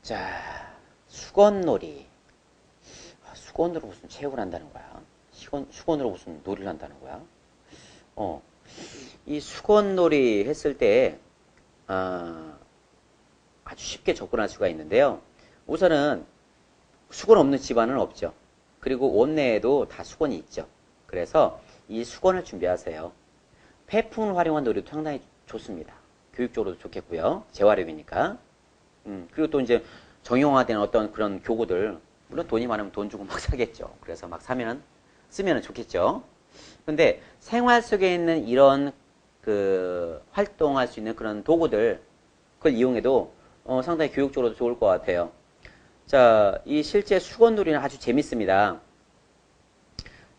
자, 수건놀이. 수건으로 무슨 체육을 한다는 거야? 수건으로 무슨 놀이를 한다는 거야? 이 수건놀이 했을 때, 아주 쉽게 접근할 수가 있는데요. 우선은 수건 없는 집안은 없죠. 그리고 옷 내에도 다 수건이 있죠. 그래서 이 수건을 준비하세요. 폐품을 활용한 놀이도 상당히 좋습니다. 교육적으로도 좋겠고요. 재활용이니까. 그리고 또 이제 정형화된 어떤 그런 교구들, 물론 돈이 많으면 돈 주고 막 사겠죠. 그래서 막 쓰면 좋겠죠. 근데 생활 속에 있는 이런 활동할 수 있는 그런 도구들, 그걸 이용해도 상당히 교육적으로도 좋을 것 같아요. 자, 이 실제 수건놀이는 아주 재밌습니다.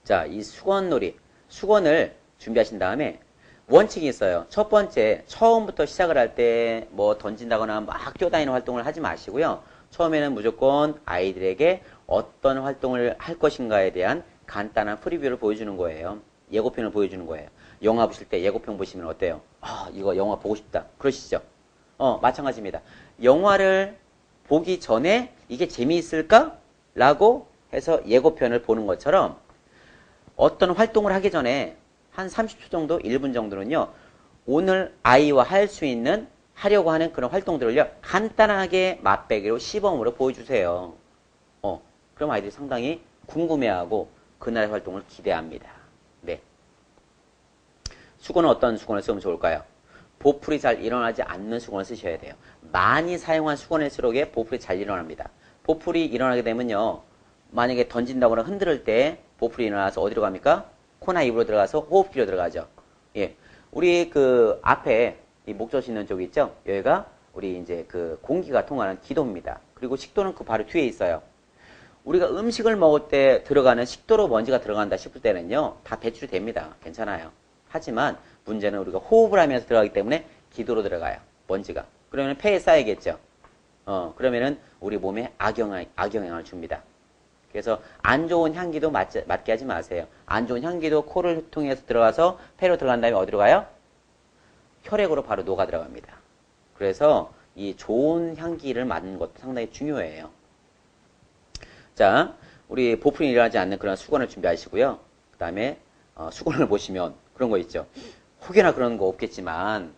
자, 이 수건을 준비하신 다음에 원칙이 있어요. 첫 번째, 처음부터 시작을 할 때 뭐 던진다거나 막 뛰어다니는 활동을 하지 마시고요. 처음에는 무조건 아이들에게 어떤 활동을 할 것인가에 대한 간단한 프리뷰를 보여주는 거예요. 예고편을 보여주는 거예요. 영화 보실 때 예고편 보시면 어때요? 이거 영화 보고 싶다. 그러시죠? 마찬가지입니다. 영화를 보기 전에 이게 재미있을까? 라고 해서 예고편을 보는 것처럼 어떤 활동을 하기 전에 한 30초 정도, 1분 정도는요, 오늘 아이와 할 수 있는, 하려고 하는 그런 활동들을요, 간단하게 맛배기로 시범으로 보여주세요. 그럼 아이들이 상당히 궁금해하고 그날의 활동을 기대합니다. 네. 수건은 어떤 수건을 쓰면 좋을까요? 보풀이 잘 일어나지 않는 수건을 쓰셔야 돼요. 많이 사용한 수건일수록에 보풀이 잘 일어납니다. 보풀이 일어나게 되면요, 만약에 던진다거나 흔들 때 보풀이 일어나서 어디로 갑니까? 코나 입으로 들어가서 호흡기로 들어가죠. 예. 우리 앞에 이 목젖 있는 쪽 있죠? 여기가 우리 이제 공기가 통하는 기도입니다. 그리고 식도는 그 바로 뒤에 있어요. 우리가 음식을 먹을 때 들어가는 식도로 먼지가 들어간다 싶을 때는요, 다 배출이 됩니다. 괜찮아요. 하지만 문제는 우리가 호흡을 하면서 들어가기 때문에 기도로 들어가요. 먼지가. 그러면 폐에 쌓이겠죠. 그러면은 우리 몸에 악영향을 줍니다. 그래서 안 좋은 향기도 맡게 하지 마세요. 안 좋은 향기도 코를 통해서 들어가서 폐로 들어간 다음에 어디로 가요? 혈액으로 바로 녹아 들어갑니다. 그래서 이 좋은 향기를 맡는 것도 상당히 중요해요. 자, 우리 보풀이 일어나지 않는 그런 수건을 준비하시고요. 그 다음에 수건을 보시면 그런 거 있죠. 혹여나 그런 거 없겠지만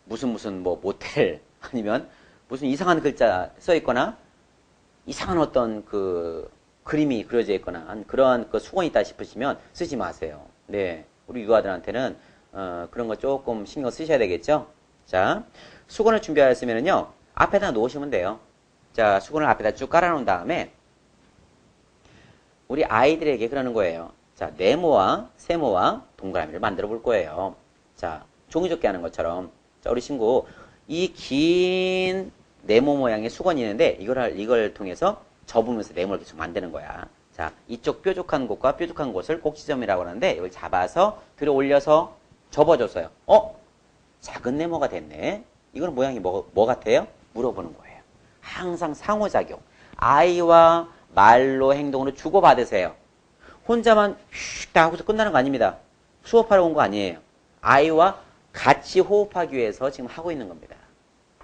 무슨 뭐 모텔 아니면 무슨 이상한 글자 써 있거나 이상한 어떤 그림이 그려져 있거나 그런 수건이 있다 싶으시면 쓰지 마세요. 네, 우리 유아들한테는 그런 거 조금 신경 쓰셔야 되겠죠. 자, 수건을 준비하였으면은요, 앞에다 놓으시면 돼요. 자, 수건을 앞에다 쭉 깔아놓은 다음에 우리 아이들에게 그러는 거예요. 자, 네모와 세모와 동그라미를 만들어 볼 거예요. 자, 종이접기 하는 것처럼. 자, 우리 친구 이 긴 네모 모양의 수건이 있는데 이걸 통해서 접으면서 네모를 계속 만드는 거야. 자, 이쪽 뾰족한 곳과 뾰족한 곳을 꼭지점이라고 하는데 이걸 잡아서 들어 올려서 접어줬어요. 작은 네모가 됐네. 이건 모양이 뭐 같아요? 물어보는 거예요. 항상 상호작용. 아이와 말로 행동으로 주고받으세요. 혼자만 휙 다 하고서 끝나는 거 아닙니다. 수업하러 온 거 아니에요. 아이와 같이 호흡하기 위해서 지금 하고 있는 겁니다.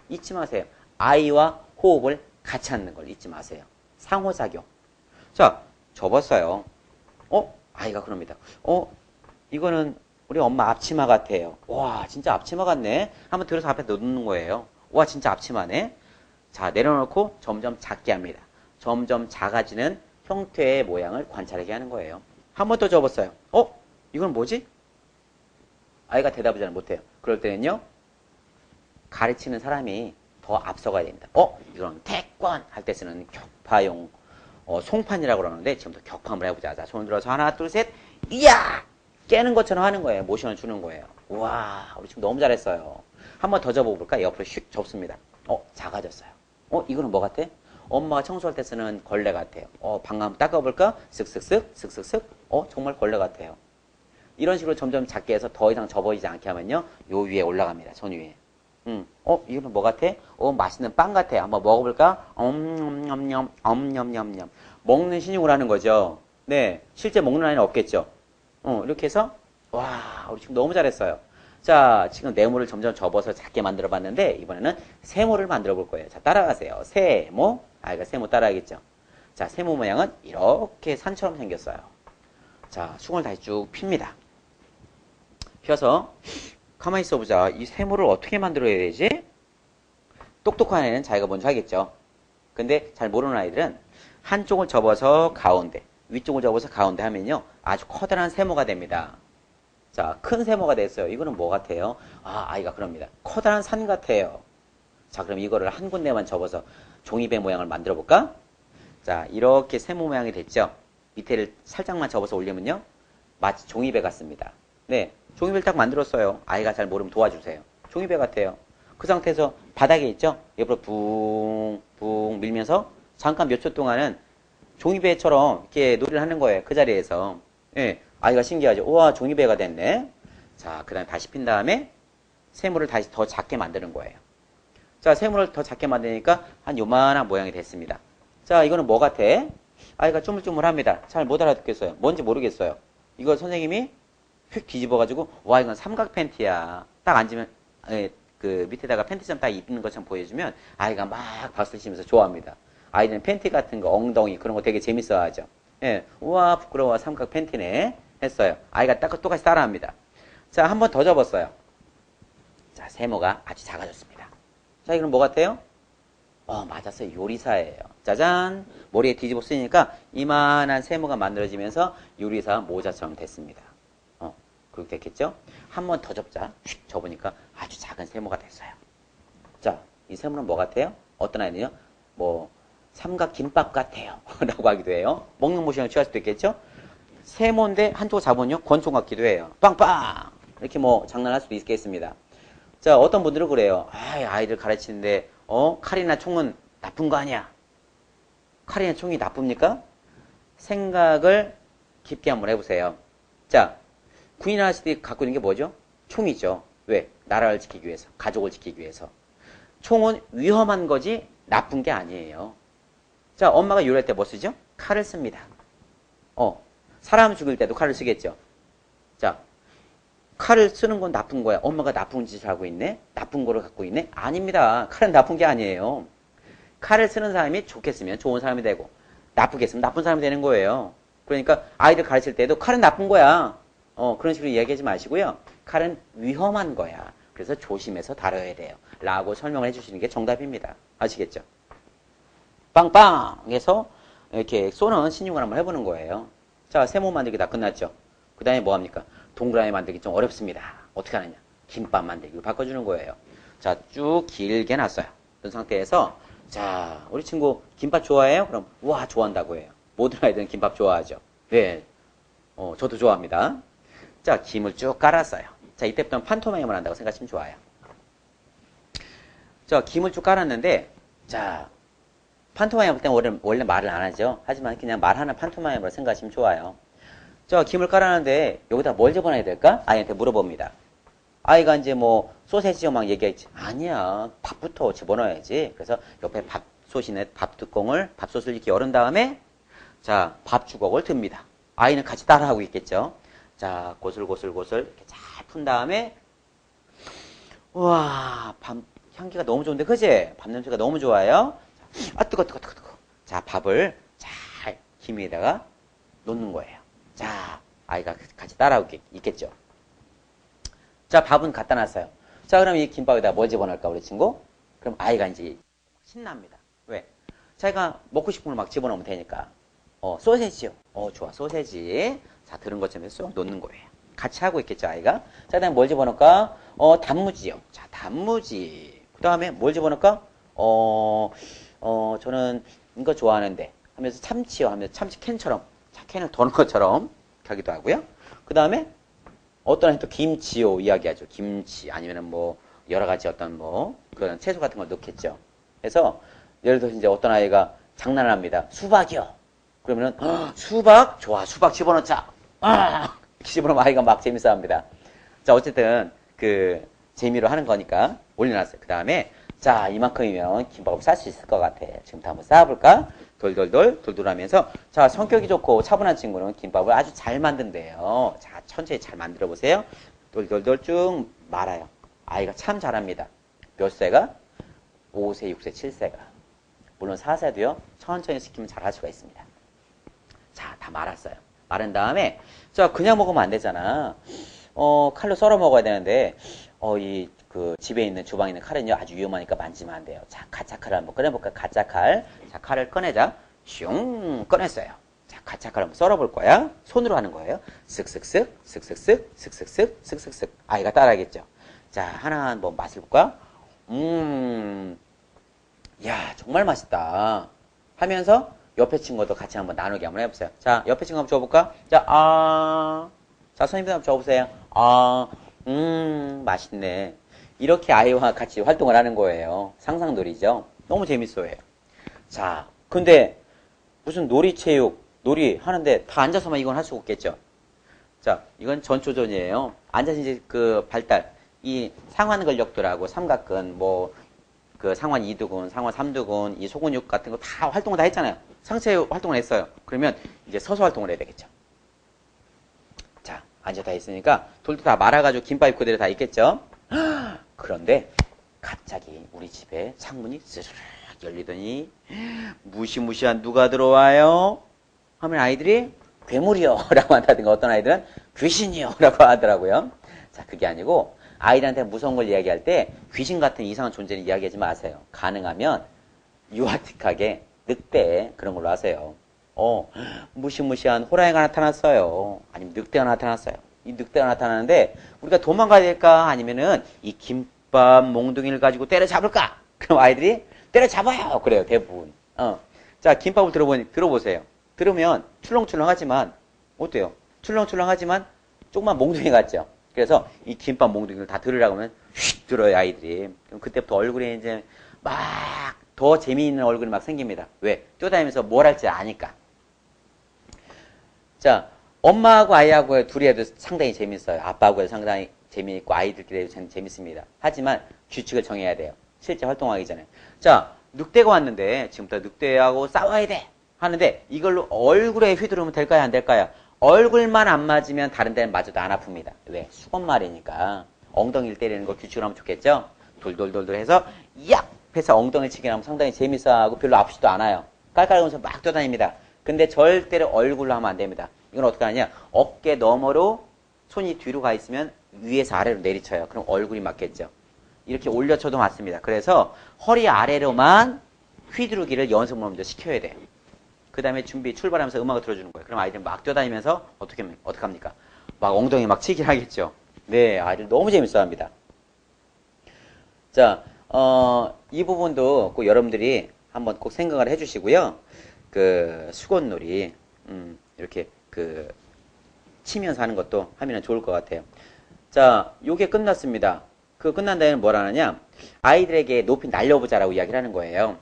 잊지 마세요. 아이와 호흡을 같이 하는 걸 잊지 마세요. 상호작용. 자, 접었어요. 아이가 그럽니다. 이거는 우리 엄마 앞치마 같아요. 와, 진짜 앞치마 같네. 한번 들어서 앞에 놓는 거예요. 와, 진짜 앞치마네. 자, 내려놓고 점점 작게 합니다. 점점 작아지는 형태의 모양을 관찰하게 하는 거예요. 한 번 더 접었어요. 이건 뭐지? 아이가 대답을 잘 못해요. 그럴 때는요, 가르치는 사람이 더 앞서가야 됩니다. 이건 태권 할 때 쓰는 격파용 송판이라고 그러는데 지금부터 격파 한번 해보자. 자, 손 들어서 하나, 둘, 셋, 이야! 깨는 것처럼 하는 거예요. 모션을 주는 거예요. 와, 우리 지금 너무 잘했어요. 한 번 더 접어볼까? 옆으로 슉 접습니다. 작아졌어요. 이거는 뭐 같아? 엄마가 청소할 때 쓰는 걸레 같아요. 방금 한번 닦아볼까? 쓱쓱쓱, 쓱쓱쓱. 정말 걸레 같아요. 이런 식으로 점점 작게 해서 더 이상 접어지지 않게 하면요, 요 위에 올라갑니다. 손 위에. 이거는 뭐 같아? 맛있는 빵 같아. 한번 먹어볼까? 엄냠냠, 엄냠냠냠. 먹는 신용을 하는 거죠. 네. 실제 먹는 아이는 없겠죠. 이렇게 해서, 와, 우리 지금 너무 잘했어요. 자, 지금 네모를 점점 접어서 작게 만들어 봤는데, 이번에는 세모를 만들어 볼 거예요. 자, 따라가세요. 세모. 아이가 세모 따라하겠죠. 자, 세모 모양은 이렇게 산처럼 생겼어요. 자, 수건을 다시 쭉 핍니다. 펴서, 가만히 있어 보자. 이 세모를 어떻게 만들어야 되지? 똑똑한 애는 자기가 먼저 하겠죠. 근데 잘 모르는 아이들은 한쪽을 접어서 가운데, 위쪽을 접어서 가운데 하면요. 아주 커다란 세모가 됩니다. 자, 큰 세모가 됐어요. 이거는 뭐 같아요? 아, 아이가 그럽니다. 커다란 산 같아요. 자, 그럼 이거를 한 군데만 접어서 종이배 모양을 만들어 볼까? 자, 이렇게 세모 모양이 됐죠? 밑에를 살짝만 접어서 올리면요. 마치 종이배 같습니다. 네, 종이배를 딱 만들었어요. 아이가 잘 모르면 도와주세요. 종이배 같아요. 그 상태에서 바닥에 있죠? 옆으로 붕 밀면서 잠깐 몇 초 동안은 종이배처럼 이렇게 놀이를 하는 거예요. 그 자리에서. 예, 아이가 신기하죠? 우와, 종이배가 됐네. 자, 그 다음에 다시 핀 다음에 세모를 다시 더 작게 만드는 거예요. 자, 세모를 더 작게 만드니까 한 요만한 모양이 됐습니다. 자, 이거는 뭐 같아? 아이가 쪼물쪼물합니다. 잘 못 알아듣겠어요. 뭔지 모르겠어요. 이거 선생님이 휙 뒤집어가지고, 와, 이건 삼각 팬티야. 딱 앉으면, 그 밑에다가 팬티점 딱 입는 것처럼 보여주면 아이가 막 박수를 치면서 좋아합니다. 아이들은 팬티 같은 거, 엉덩이 그런 거 되게 재밌어 하죠. 예, 우와 부끄러워 삼각 팬티네 했어요. 아이가 딱 똑같이 따라합니다. 자, 한 번 더 접었어요. 자, 세모가 아주 작아졌습니다. 자, 이건 뭐 같아요? 맞았어요. 요리사예요. 짜잔! 머리에 뒤집어 쓰니까 이만한 세모가 만들어지면서 요리사 모자처럼 됐습니다. 그렇게 됐겠죠? 한 번 더 접자. 휙 접으니까 아주 작은 세모가 됐어요. 자, 이 세모는 뭐 같아요? 어떤 아이는요? 뭐 삼각 김밥 같아요. 라고 하기도 해요. 먹는 모션을 취할 수도 있겠죠? 세모인데 한쪽 잡으면요. 권총 같기도 해요. 빵빵! 이렇게 뭐 장난할 수도 있겠습니다. 자, 어떤 분들은 그래요. 아이들 가르치는데 칼이나 총은 나쁜 거 아니야. 칼이나 총이 나쁩니까? 생각을 깊게 한번 해보세요. 자, 군인 아저씨들이 갖고 있는 게 뭐죠? 총이죠. 왜? 나라를 지키기 위해서, 가족을 지키기 위해서. 총은 위험한 거지 나쁜 게 아니에요. 자, 엄마가 요리할 때 뭐 쓰죠? 칼을 씁니다. 사람 죽일 때도 칼을 쓰겠죠. 자, 칼을 쓰는 건 나쁜 거야. 엄마가 나쁜 짓을 하고 있네? 나쁜 거를 갖고 있네? 아닙니다. 칼은 나쁜 게 아니에요. 칼을 쓰는 사람이 좋게 쓰면 좋은 사람이 되고, 나쁘게 쓰면 나쁜 사람이 되는 거예요. 그러니까 아이들 가르칠 때도 칼은 나쁜 거야. 그런 식으로 이야기하지 마시고요. 칼은 위험한 거야. 그래서 조심해서 다뤄야 돼요. 라고 설명을 해주시는 게 정답입니다. 아시겠죠? 빵빵! 해서 이렇게 쏘는 신용을 한번 해보는 거예요. 자, 세모 만들기 다 끝났죠? 그 다음에 뭐 합니까? 동그라미 만들기 좀 어렵습니다. 어떻게 하느냐? 김밥 만들기로 바꿔주는 거예요. 자, 쭉 길게 놨어요. 그런 상태에서, 자, 우리 친구 김밥 좋아해요? 그럼, 우와, 좋아한다고 해요. 모든 아이들은 김밥 좋아하죠. 네. 저도 좋아합니다. 자, 김을 쭉 깔았어요. 자, 이때부터는 판토마임을 한다고 생각하시면 좋아요. 자, 김을 쭉 깔았는데, 자, 판토마임 할 때는 원래 말을 안 하죠. 하지만 그냥 말하는 판토마임으로 생각하시면 좋아요. 자, 김을 깔았는데, 여기다 뭘 집어넣어야 될까? 아이한테 물어봅니다. 아이가 이제 뭐, 소세지요 막 얘기했지. 아니야, 밥부터 집어넣어야지. 그래서 옆에 밥솥이네, 밥솥을 이렇게 열은 다음에, 자, 밥주걱을 듭니다. 아이는 같이 따라하고 있겠죠. 자, 고슬고슬고슬 이렇게 잘 푼 다음에, 우와, 향기가 너무 좋은데, 그지? 밥 냄새가 너무 좋아요. 뜨거. 자, 밥을 잘 김 위에다가 놓는 거예요. 자, 아이가 같이 따라하고 있겠죠. 자, 밥은 갖다 놨어요. 자, 그럼 이 김밥에다 뭘 집어넣을까, 우리 친구? 그럼 아이가 이제 신납니다. 왜? 자기가 먹고 싶은 걸 막 집어넣으면 되니까. 소세지요. 좋아, 소세지. 자, 들은 것처럼 쏙 놓는 거예요. 같이 하고 있겠죠, 아이가. 자, 그 다음에 뭘 집어넣을까? 단무지요. 자, 단무지. 그 다음에 뭘 집어넣을까? 저는 이거 좋아하는데. 하면서 참치요. 하면서 참치 캔처럼. 자, 캔을 도는 것처럼 하기도 하고요. 그 다음에 어떤 아이 또 김치요. 이야기하죠. 김치. 아니면은 뭐, 여러 가지 어떤 뭐, 그런 채소 같은 걸 넣겠죠. 그래서, 예를 들어서 이제 어떤 아이가 장난을 합니다. 수박이요. 그러면은, 수박? 좋아. 수박 집어넣자. 집어넣으면 아이가 막 재밌어 합니다. 자, 어쨌든, 재미로 하는 거니까 올려놨어요. 그 다음에, 자, 이만큼이면 김밥을 쌀 수 있을 것 같아. 지금부터 한번 쌓아볼까? 돌돌 하면서, 자, 성격이 좋고 차분한 친구는 김밥을 아주 잘 만든대요. 자, 천천히 잘 만들어 보세요. 돌돌돌 쭉 말아요. 아이가 참 잘합니다. 몇 세가? 5세, 6세, 7세가. 물론 4세도요. 천천히 시키면 잘할 수가 있습니다. 자, 다 말았어요. 마른 다음에 자, 그냥 먹으면 안 되잖아. 칼로 썰어 먹어야 되는데 집에 있는 주방에 있는 칼은요 아주 위험하니까 만지면 안 돼요. 자, 가짜 칼을 한번 꺼내볼까? 가짜 칼. 자, 칼을 꺼내자. 슝 꺼냈어요. 자, 가짜 칼을 한번 썰어볼 거야. 손으로 하는 거예요. 쓱쓱쓱, 쓱쓱쓱, 쓱쓱쓱, 쓱쓱쓱. 아이가 따라하겠죠. 자, 하나 한번 맛을 볼까? 야, 정말 맛있다. 하면서 옆에 친구도 같이 한번 나누기 한번 해보세요. 자, 옆에 친구 한번 줘볼까? 자, 자, 선생님들 한번 줘보세요. 맛있네. 이렇게 아이와 같이 활동을 하는 거예요. 상상놀이죠. 너무 재밌어요. 자, 근데 무슨 놀이체육, 놀이 하는데 다 앉아서만 이건 할 수 없겠죠. 자, 이건 전초전이에요. 앉아서 이제 그 발달, 이 상완 근력들하고 삼각근, 그 상완 2두근, 상완 3두근, 이 소근육 같은 거 다 활동을 다 했잖아요. 상체 활동을 했어요. 그러면 이제 서서 활동을 해야 되겠죠. 자, 앉아 다 있으니까 돌도 다 말아가지고 김밥 그대로 다 있겠죠. 그런데 갑자기 우리 집에 창문이 스르륵 열리더니 무시무시한 누가 들어와요? 하면 아이들이 괴물이요 라고 한다든가 어떤 아이들은 귀신이요 라고 하더라고요. 자, 그게 아니고 아이들한테 무서운 걸 이야기할 때 귀신 같은 이상한 존재는 이야기하지 마세요. 가능하면 유아틱하게 늑대 그런 걸로 하세요. 무시무시한 호랑이가 나타났어요. 아니면 늑대가 나타났어요. 이 늑대가 나타나는데 우리가 도망가야 될까? 아니면은 이 김밥 몽둥이를 가지고 때려잡을까? 그럼 아이들이 때려잡아요. 그래요. 대부분. 자, 김밥을 들어보세요. 들으면 출렁출렁하지만 어때요? 출렁출렁하지만 조금만 몽둥이 같죠? 그래서 이 김밥 몽둥이를 다 들으라고 하면 휙 들어요, 아이들이. 그럼 그때부터 얼굴에 이제 막 더 재미있는 얼굴이 막 생깁니다. 왜? 뛰어다니면서 뭘 할지 아니까. 자, 엄마하고 아이하고 둘이 해도 상당히 재밌어요. 아빠하고 해도 상당히 재미있고 아이들끼리 해도 재밌습니다. 하지만 규칙을 정해야 돼요. 실제 활동하기 전에. 자, 늑대가 왔는데 지금부터 늑대하고 싸워야 돼 하는데 이걸로 얼굴에 휘두르면 될까요? 안 될까요? 얼굴만 안 맞으면 다른 데는 맞아도 안 아픕니다. 왜? 수건말이니까. 엉덩이를 때리는 거 규칙으로 하면 좋겠죠? 돌돌돌돌 해서 약! 해서 엉덩이 치기 하면 상당히 재밌어하고 별로 아프지도 않아요. 깔깔거리면서 막 뛰어다닙니다. 근데 절대로 얼굴로 하면 안 됩니다. 이건 어떻게 하냐? 어깨 너머로 손이 뒤로 가 있으면 위에서 아래로 내리쳐요. 그럼 얼굴이 맞겠죠. 이렇게 올려쳐도 맞습니다. 그래서 허리 아래로만 휘두르기를 연습을 먼저 시켜야 돼요. 그 다음에 출발하면서 음악을 들어주는 거예요. 그럼 아이들 막 뛰어다니면서 어떻게 합니까? 막 엉덩이 막 치기를 하겠죠. 네, 아이들 너무 재밌어 합니다. 자, 이 부분도 꼭 여러분들이 한번 꼭 생각을 해주시고요. 그 수건놀이 이렇게 치면서 하는 것도 하면 좋을 것 같아요. 자, 요게 끝났습니다. 그 끝난 다음에 뭘 하느냐? 아이들에게 높이 날려보자라고 이야기를 하는 거예요.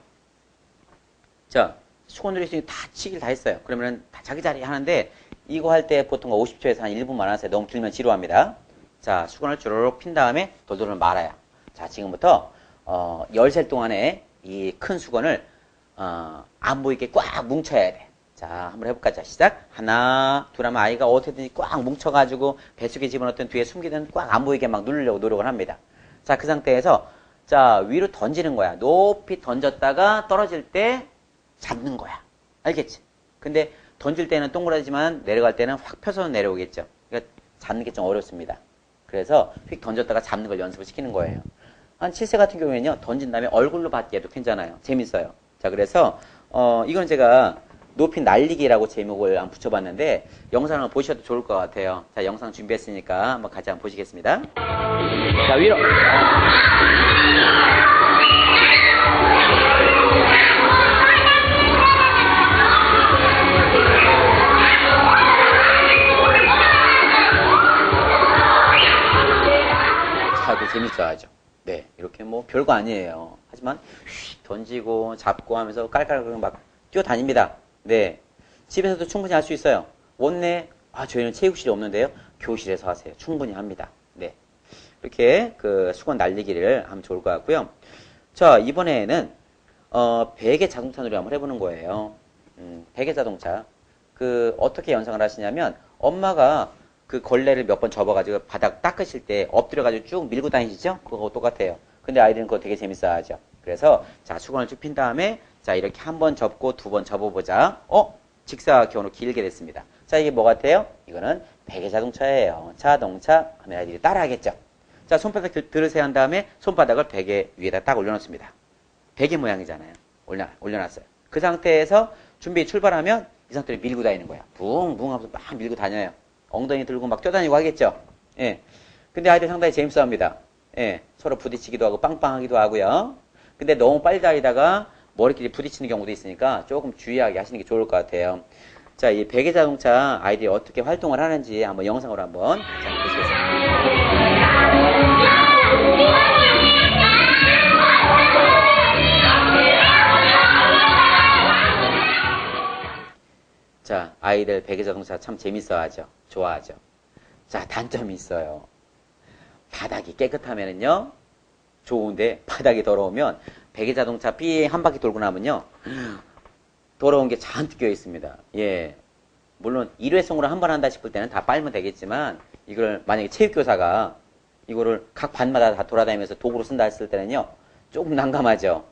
자, 수건놀이 다 치기를 다 했어요. 그러면은 다 자기 자리 하는데 이거 할 때 보통 50초에서 한 1분만 하세요. 너무 길면 지루합니다. 자, 수건을 주르륵 핀 다음에 돌돌을 말아요. 자, 지금부터 10셀 동안에 이 큰 수건을 안 보이게 꽉 뭉쳐야 돼. 자, 한번 해볼까? 자, 시작. 하나, 둘 하면 아이가 어떻게든지 꽉 뭉쳐가지고 뱃속에 집어넣든 뒤에 숨기든 꽉 안 보이게 막 누르려고 노력을 합니다. 자, 그 상태에서 자, 위로 던지는 거야. 높이 던졌다가 떨어질 때 잡는 거야. 알겠지? 근데 던질 때는 동그라지만 내려갈 때는 확 펴서 내려오겠죠. 그러니까 잡는 게 좀 어렵습니다. 그래서 휙 던졌다가 잡는 걸 연습을 시키는 거예요. 한 7세 같은 경우에는요, 던진 다음에 얼굴로 받기에도 괜찮아요. 재밌어요. 자, 그래서, 이건 제가 높이 날리기라고 제목을 한번 붙여봤는데, 영상을 보셔도 좋을 것 같아요. 자, 영상 준비했으니까 한번 같이 한번 보시겠습니다. 자, 위로. 다들 재밌어 하죠. 네, 이렇게 뭐 별거 아니에요. 하지만 휙 던지고 잡고 하면서 깔깔깔 막 뛰어다닙니다. 네, 집에서도 충분히 할 수 있어요. 원래 저희는 체육실이 없는데요. 교실에서 하세요. 충분히 합니다. 네, 이렇게 그 수건 날리기를 하면 좋을 것 같고요. 자, 이번에는 베개 자동차 놀이 한번 해보는 거예요. 베개 자동차. 어떻게 연상을 하시냐면 엄마가 그 걸레를 몇 번 접어가지고 바닥 닦으실 때 엎드려가지고 쭉 밀고 다니시죠? 그거 똑같아요. 근데 아이들은 그거 되게 재밌어 하죠. 그래서, 자, 수건을 쭉 핀 다음에, 자, 이렇게 한 번 접고 두 번 접어보자. 직사각형으로 길게 됐습니다. 자, 이게 뭐 같아요? 이거는 베개 자동차예요. 자동차 하면 아이들이 따라하겠죠. 자, 손바닥 들으세요 한 다음에 손바닥을 베개 위에다 딱 올려놓습니다. 베개 모양이잖아요. 올려놨어요. 그 상태에서 준비 출발하면 이 상태로 밀고 다니는 거야. 붕붕 하면서 막 밀고 다녀요. 엉덩이 들고 막 뛰어다니고 하겠죠. 예. 근데 아이들 상당히 재밌어 합니다. 예. 서로 부딪히기도 하고 빵빵하기도 하고요. 근데 너무 빨리 다니다가 머리끼리 부딪히는 경우도 있으니까 조금 주의하게 하시는 게 좋을 것 같아요. 자, 이 베개 자동차 아이들이 어떻게 활동을 하는지 한번 영상으로 한번 보시겠습니다. 자, 아이들 베개 자동차 참 재밌어 하죠. 좋아하죠. 자, 단점이 있어요. 바닥이 깨끗하면은요, 좋은데, 바닥이 더러우면, 베개 자동차 삐 한 바퀴 돌고 나면요, 더러운 게 잔뜩 껴 있습니다. 예. 물론, 일회성으로 한 번 한다 싶을 때는 다 빨면 되겠지만, 이걸 만약에 체육교사가 이거를 각 반마다 다 돌아다니면서 도구로 쓴다 했을 때는요, 조금 난감하죠.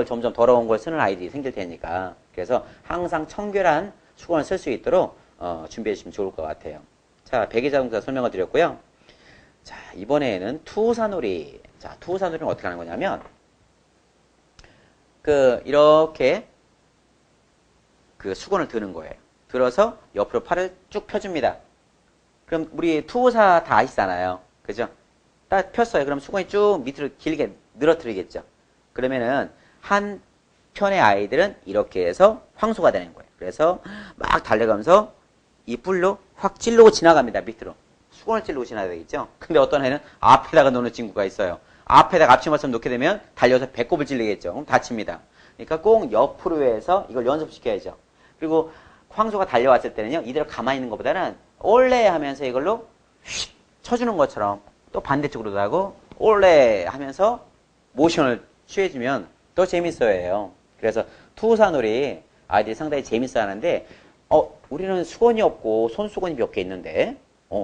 점점 더러운 걸 쓰는 아이들이 생길 테니까. 그래서 항상 청결한 수건을 쓸 수 있도록 준비해 주시면 좋을 것 같아요. 자, 베개 자동차 설명을 드렸고요. 자, 이번에는 투사놀이. 자, 투사놀이는 어떻게 하는 거냐면 이렇게 수건을 드는 거예요. 들어서 옆으로 팔을 쭉 펴줍니다. 그럼 우리 투사 다 아시잖아요. 그죠? 딱 폈어요. 그럼 수건이 쭉 밑으로 길게 늘어뜨리겠죠. 그러면은 한 편의 아이들은 이렇게 해서 황소가 되는 거예요. 그래서 막 달려가면서 이 뿔로 확 찌르고 지나갑니다. 밑으로. 수건을 찌르고 지나야 되겠죠. 근데 어떤 애는 앞에다가 놓는 친구가 있어요. 앞에다가 앞치마처럼 놓게 되면 달려서 배꼽을 찔리겠죠. 그럼 다칩니다. 그러니까 꼭 옆으로 해서 이걸 연습시켜야죠. 그리고 황소가 달려왔을 때는요. 이대로 가만히 있는 것보다는 올레 하면서 이걸로 휙 쳐주는 것처럼 또 반대쪽으로도 하고 올레 하면서 모션을 취해주면 더 재밌어요. 그래서 투사놀이 아이들이 상당히 재밌어 하는데 우리는 수건이 없고 손수건이 몇 개 있는데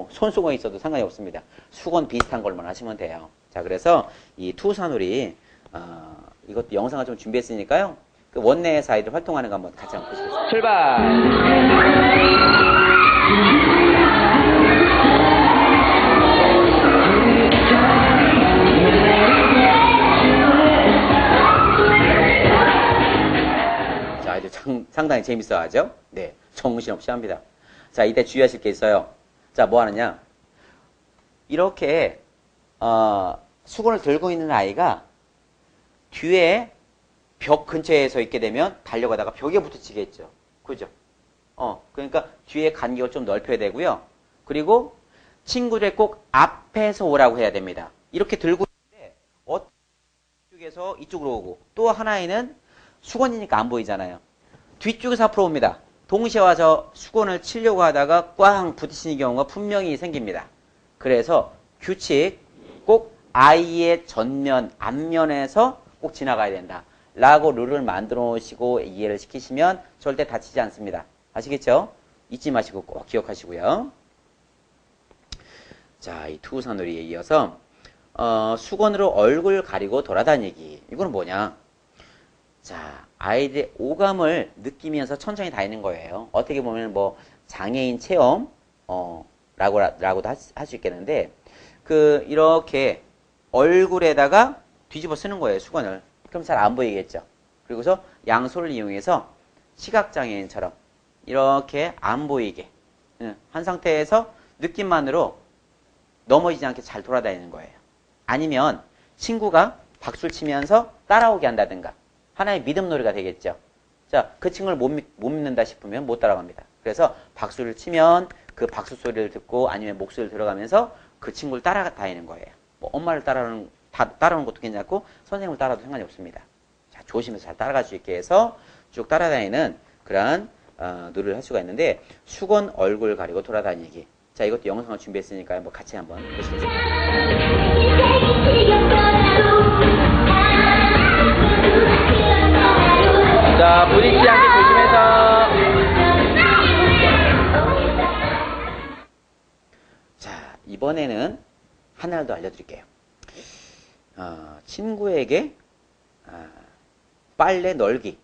손수건이 있어도 상관이 없습니다. 수건 비슷한 걸만 하시면 돼요. 자, 그래서 이 투사놀이 이것도 영상을 좀 준비했으니까요. 그 원내에서 아이들 활동하는 거 한번 같이 한번 보시겠습니다. 출발! 자, 아이들 상당히 재밌어 하죠? 네. 정신없이 합니다. 자, 이때 주의하실 게 있어요. 자, 뭐 하느냐? 이렇게, 수건을 들고 있는 아이가 뒤에 벽 근처에 서 있게 되면 달려가다가 벽에 부딪히겠죠. 그죠? 그러니까 뒤에 간격을 좀 넓혀야 되고요. 그리고 친구들 꼭 앞에서 오라고 해야 됩니다. 이렇게 들고 있는데, 이쪽에서 이쪽으로 오고, 또 하나에는 수건이니까 안 보이잖아요. 뒤쪽에서 앞으로 옵니다. 동시에 와서 수건을 치려고 하다가 꽝 부딪히는 경우가 분명히 생깁니다. 그래서 규칙, 꼭 아이의 전면, 앞면에서 꼭 지나가야 된다. 라고 룰을 만들어 놓으시고 이해를 시키시면 절대 다치지 않습니다. 아시겠죠? 잊지 마시고 꼭 기억하시고요. 자, 이 투사놀이에 이어서 수건으로 얼굴 가리고 돌아다니기. 이거는 뭐냐? 자, 아이들의 오감을 느끼면서 천천히 다니는 거예요. 어떻게 보면 뭐 장애인 체험 라고도 할 수 있겠는데 이렇게 얼굴에다가 뒤집어 쓰는 거예요, 수건을. 그럼 잘 안 보이겠죠. 그리고서 양손을 이용해서 시각장애인처럼 이렇게 안 보이게 한 상태에서 느낌만으로 넘어지지 않게 잘 돌아다니는 거예요. 아니면 친구가 박수를 치면서 따라오게 한다든가 하나의 믿음놀이가 되겠죠. 자, 그 친구를 못 믿는다 싶으면 못 따라갑니다. 그래서 박수를 치면 그 박수 소리를 듣고 아니면 목소리를 들어가면서 그 친구를 따라다니는 거예요. 뭐 엄마를 따라오는 것도 괜찮고 선생님을 따라도 상관이 없습니다. 자, 조심해서 잘 따라갈 수 있게 해서 쭉 따라다니는 그러한 놀이를 할 수가 있는데 수건 얼굴 가리고 돌아다니기. 자, 이것도 영상을 준비했으니까 뭐 같이 한번 보시겠습니다. 자, 부딪히지 않게 조심해서. 이번에는 하나를 더 알려드릴게요. 친구에게 빨래 널기.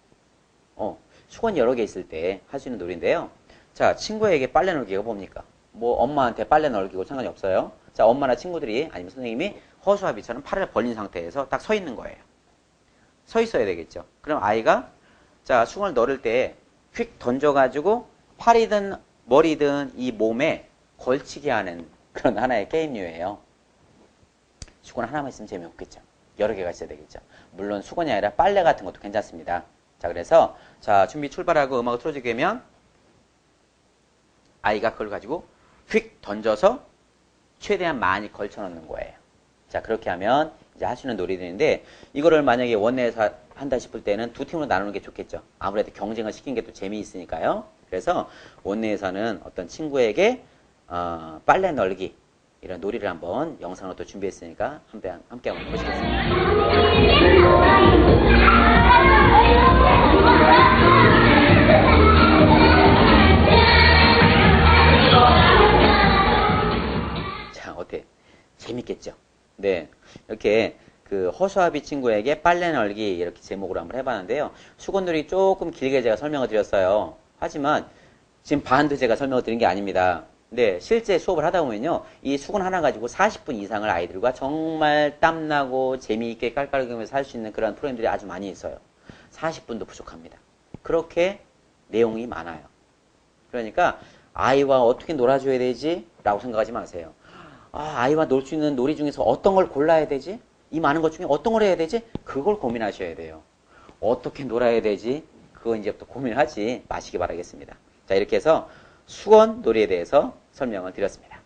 수건이 여러 개 있을 때 할 수 있는 놀이인데요. 자, 친구에게 빨래 널기가 뭡니까? 뭐 엄마한테 빨래 널기고 상관이 없어요. 자, 엄마나 친구들이 아니면 선생님이 허수아비처럼 팔을 벌린 상태에서 딱 서 있는 거예요. 서 있어야 되겠죠. 그럼 아이가 자, 수건을 널을 때 휙 던져가지고 팔이든 머리든 이 몸에 걸치게 하는 그런 하나의 게임류예요. 수건 하나만 있으면 재미없겠죠. 여러 개가 있어야 되겠죠. 물론 수건이 아니라 빨래 같은 것도 괜찮습니다. 자, 그래서 자, 준비 출발하고 음악을 틀어주게 하면 아이가 그걸 가지고 휙 던져서 최대한 많이 걸쳐 넣는 거예요. 자, 그렇게 하면 이제 할 수 있는 놀이들인데 이거를 만약에 원내에서 한다 싶을 때는 두 팀으로 나누는 게 좋겠죠. 아무래도 경쟁을 시킨 게 또 재미있으니까요. 그래서 원내에서는 어떤 친구에게 빨래 널기 이런 놀이를 한번 영상으로 또 준비했으니까 함께 한번 보시겠습니다. 자, 어때? 재밌겠죠? 네. 이렇게 그 허수아비 친구에게 빨래 널기 이렇게 제목으로 한번 해봤는데요. 수건놀이 조금 길게 제가 설명을 드렸어요. 하지만 지금 반도 제가 설명을 드린 게 아닙니다. 네, 실제 수업을 하다 보면요. 이 수건 하나 가지고 40분 이상을 아이들과 정말 땀나고 재미있게 깔깔거리면서 할 수 있는 그런 프로그램들이 아주 많이 있어요. 40분도 부족합니다. 그렇게 내용이 많아요. 그러니까 아이와 어떻게 놀아줘야 되지? 라고 생각하지 마세요. 아이와 놀 수 있는 놀이 중에서 어떤 걸 골라야 되지? 이 많은 것 중에 어떤 걸 해야 되지? 그걸 고민하셔야 돼요. 어떻게 놀아야 되지? 그거 이제부터 고민하지 마시기 바라겠습니다. 자, 이렇게 해서 수건 놀이에 대해서 설명을 드렸습니다.